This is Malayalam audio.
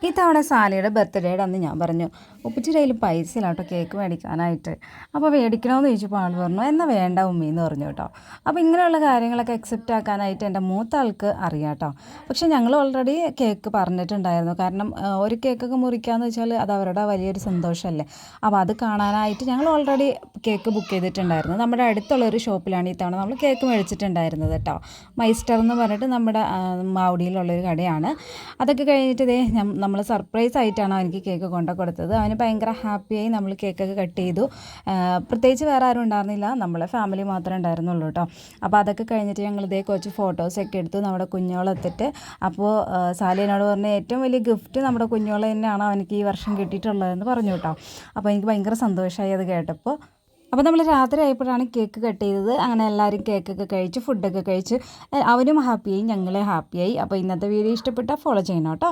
ഇത്തവണ സാലിയുടെ ബർത്ത്ഡേയുടെ അന്ന് ഞാൻ പറഞ്ഞു ഉപ്പച്ചിയുടെ കയ്യിൽ പൈസ ഇല്ല കേട്ടോ കേക്ക് മേടിക്കാനായിട്ട്. അപ്പോൾ മേടിക്കണമെന്ന് ചോദിച്ചപ്പോൾ ആൾ പറഞ്ഞു എന്നാൽ വേണ്ട ഉമ്മീന്ന് പറഞ്ഞു കേട്ടോ. അപ്പോൾ ഇങ്ങനെയുള്ള കാര്യങ്ങളൊക്കെ അക്സെപ്റ്റ് ആക്കാനായിട്ട് എൻ്റെ മൂത്ത ആൾക്ക് അറിയാം കേട്ടോ. പക്ഷേ ഞങ്ങൾ ഓൾറെഡി കേക്ക് പറഞ്ഞിട്ടുണ്ടായിരുന്നു. കാരണം ഒരു കേക്കൊക്കെ മുറിക്കാന്ന് വെച്ചാൽ അത് അവരുടെ വലിയൊരു സന്തോഷമല്ലേ. അപ്പോൾ അത് കാണാനായിട്ട് ഞങ്ങൾ ഓൾറെഡി കേക്ക് ബുക്ക് ചെയ്തിട്ടുണ്ടായിരുന്നു. നമ്മുടെ അടുത്തുള്ളൊരു ഷോപ്പിലാണ് ഈ തവണ നമ്മൾ കേക്ക് മേടിച്ചിട്ടുണ്ടായിരുന്നത് കേട്ടോ. മൈസ്റ്റർ എന്ന് പറഞ്ഞിട്ട് നമ്മുടെ മാവടിയിലുള്ളൊരു കടയാണ്. അതൊക്കെ കഴിഞ്ഞിട്ട് ഇതേ നമ്മൾ സർപ്രൈസ് ആയിട്ടാണ് അവനിക്ക് കേക്ക് കൊണ്ടു കൊടുത്തത്. അവന് ഭയങ്കര ഹാപ്പിയായി. നമ്മൾ കേക്കൊക്കെ കട്ട് ചെയ്തു. പ്രത്യേകിച്ച് വേറെ ആരും ഉണ്ടായിരുന്നില്ല, നമ്മളെ ഫാമിലി മാത്രമേ ഉണ്ടായിരുന്നുള്ളൂ കേട്ടോ. അപ്പോൾ അതൊക്കെ കഴിഞ്ഞിട്ട് ഞങ്ങൾ ഇതേ കുറച്ച് ഫോട്ടോസൊക്കെ എടുത്തു നമ്മുടെ കുഞ്ഞോളെത്തിട്ട്. അപ്പോൾ സാലിനോട് പറഞ്ഞ ഏറ്റവും വലിയ ഗിഫ്റ്റ് നമ്മുടെ കുഞ്ഞോളെ തന്നെയാണ് അവനക്ക് ഈ വർഷം കിട്ടിയിട്ടുള്ളതെന്ന് പറഞ്ഞു കേട്ടോ. അപ്പോൾ എനിക്ക് ഭയങ്കര സന്തോഷമായി അത് കേട്ടപ്പോൾ. അപ്പോൾ നമ്മൾ രാത്രി ആയപ്പോഴാണ് കേക്ക് കട്ട് ചെയ്തത്. അങ്ങനെ എല്ലാവരും കേക്കൊക്കെ കഴിച്ച് ഫുഡൊക്കെ കഴിച്ച് അവനും ഹാപ്പിയായി, ഞങ്ങളെ ഹാപ്പിയായി. അപ്പോൾ ഇന്നത്തെ വീഡിയോ ഇഷ്ടപ്പെട്ടാൽ ഫോളോ ചെയ്യണം കേട്ടോ.